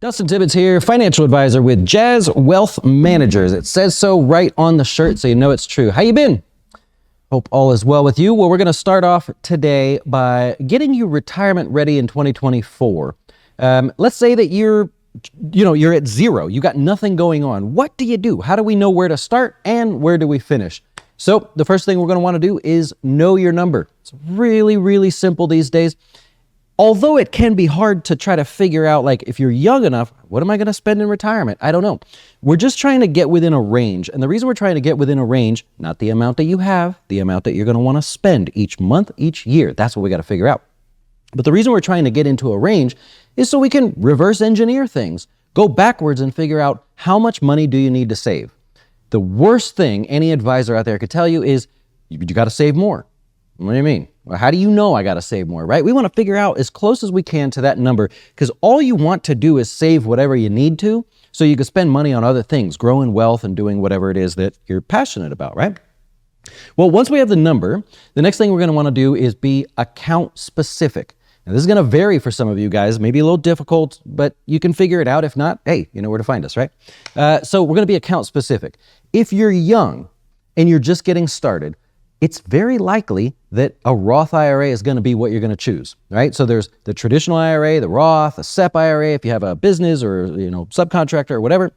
Dustin Tibbetts here, financial advisor with Jazz Wealth Managers. It says so right on the shirt, so you know it's true. How you been? Hope all is well with you. Well, we're going to start off today by getting you retirement ready in 2024. Let's say that you're at zero. You got nothing going on. What do you do? How do we know where to start and where do we finish? So the first thing we're going to want to do is know your number. It's really, really simple these days. Although it can be hard to try to figure out, like, if you're young enough, what am I going to spend in retirement? I don't know. We're just trying to get within a range. And the reason we're trying to get within a range, not the amount that you have, the amount that you're going to want to spend each month, each year. That's what we got to figure out. But the reason we're trying to get into a range is so we can reverse engineer things, go backwards and figure out how much money do you need to save. The worst thing any advisor out there could tell you is you got to save more. What do you mean? Well, how do you know I got to save more, right? We want to figure out as close as we can to that number, because all you want to do is save whatever you need to so you can spend money on other things, growing wealth and doing whatever it is that you're passionate about, right? Well, once we have the number, the next thing we're going to want to do is be account specific. Now, this is going to vary for some of you guys, maybe a little difficult, but you can figure it out. If not, hey, you know where to find us, right? So we're going to be account specific. If you're young and you're just getting started, it's very likely that a Roth IRA is going to be what you're going to choose, right? So there's the traditional IRA, the Roth, a SEP IRA, if you have a business or, subcontractor or whatever,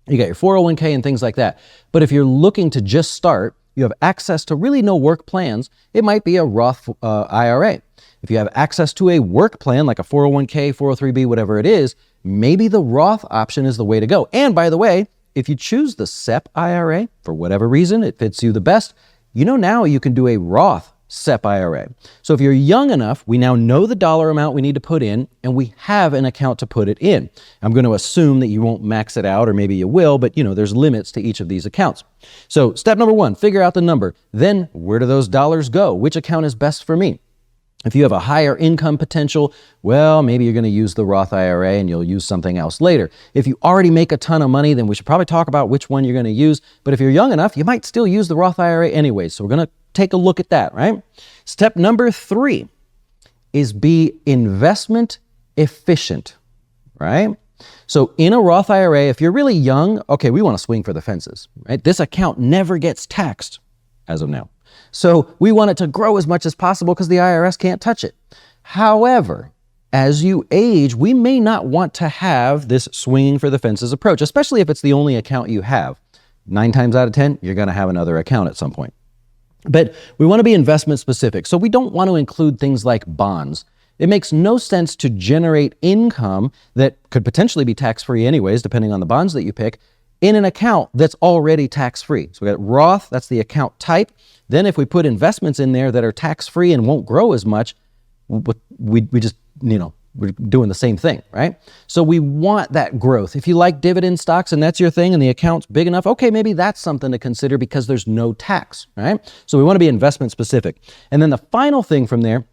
you got your 401k and things like that. But if you're looking to just start, you have access to really no work plans, it might be a Roth IRA. If you have access to a work plan, like a 401k, 403b, whatever it is, maybe the Roth option is the way to go. And by the way, if you choose the SEP IRA, for whatever reason, it fits you the best, now you can do a Roth SEP IRA. So if you're young enough, we now know the dollar amount we need to put in, and we have an account to put it in. I'm going to assume that you won't max it out, or maybe you will, but there's limits to each of these accounts. So step number one, figure out the number. Then where do those dollars go? Which account is best for me? If you have a higher income potential, well, maybe you're going to use the Roth IRA and you'll use something else later. If you already make a ton of money, then we should probably talk about which one you're going to use. But if you're young enough, you might still use the Roth IRA anyway. So we're going to take a look at that, right? Step number 3 is be investment efficient, right? So in a Roth IRA, if you're really young, okay, we want to swing for the fences, right? This account never gets taxed as of now. So we want it to grow as much as possible because the IRS can't touch it. However, as you age, we may not want to have this swinging for the fences approach, especially if it's the only account you have. 9 times out of 10, you're going to have another account at some point. But we want to be investment specific. So we don't want to include things like bonds. It makes no sense to generate income that could potentially be tax-free anyways, depending on the bonds that you pick, in an account that's already tax-free. So we got Roth, that's the account type. Then if we put investments in there that are tax-free and won't grow as much, we just, we're doing the same thing, right? So we want that growth. If you like dividend stocks and that's your thing and the account's big enough, okay, maybe that's something to consider because there's no tax, right? So we want to be investment specific. And then the final thing from there,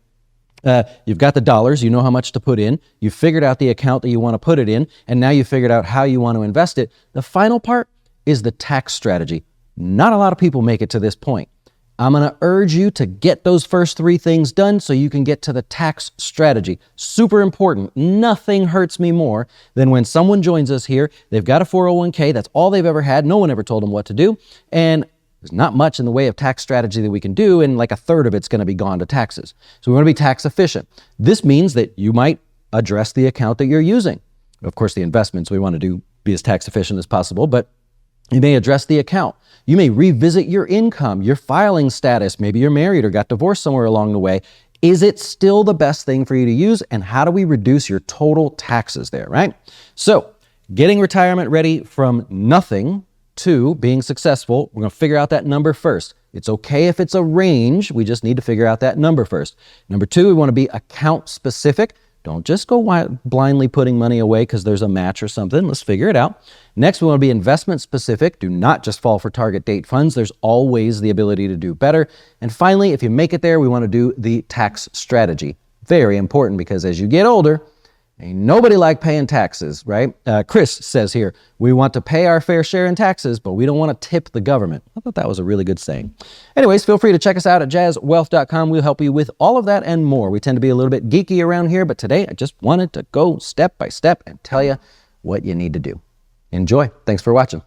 you've got the dollars, you know how much to put in, you've figured out the account that you want to put it in, and now you've figured out how you want to invest it. The final part is the tax strategy. Not a lot of people make it to this point. I'm going to urge you to get those first 3 things done so you can get to the tax strategy. Super important. Nothing hurts me more than when someone joins us here, they've got a 401k, that's all they've ever had, no one ever told them what to do, and there's not much in the way of tax strategy that we can do, and like a third of it's going to be gone to taxes. So we want to be tax efficient. This means that you might address the account that you're using. Of course, the investments we want to be as tax efficient as possible, but you may address the account. You may revisit your income, your filing status. Maybe you're married or got divorced somewhere along the way. Is it still the best thing for you to use? And how do we reduce your total taxes there, right? So getting retirement ready from nothing to being successful, we're going to figure out that number first. It's okay if it's a range. We just need to figure out that number first. Number 2, we want to be account specific. Don't just go blindly putting money away because there's a match or something. Let's figure it out. Next, we want to be investment specific. Do not just fall for target date funds. There's always the ability to do better. And finally, if you make it there, we want to do the tax strategy. Very important because as you get older, ain't nobody like paying taxes, right? Chris says here, we want to pay our fair share in taxes, but we don't want to tip the government. I thought that was a really good saying. Anyways, feel free to check us out at jazzwealth.com. We'll help you with all of that and more. We tend to be a little bit geeky around here, but today I just wanted to go step by step and tell you what you need to do. Enjoy. Thanks for watching.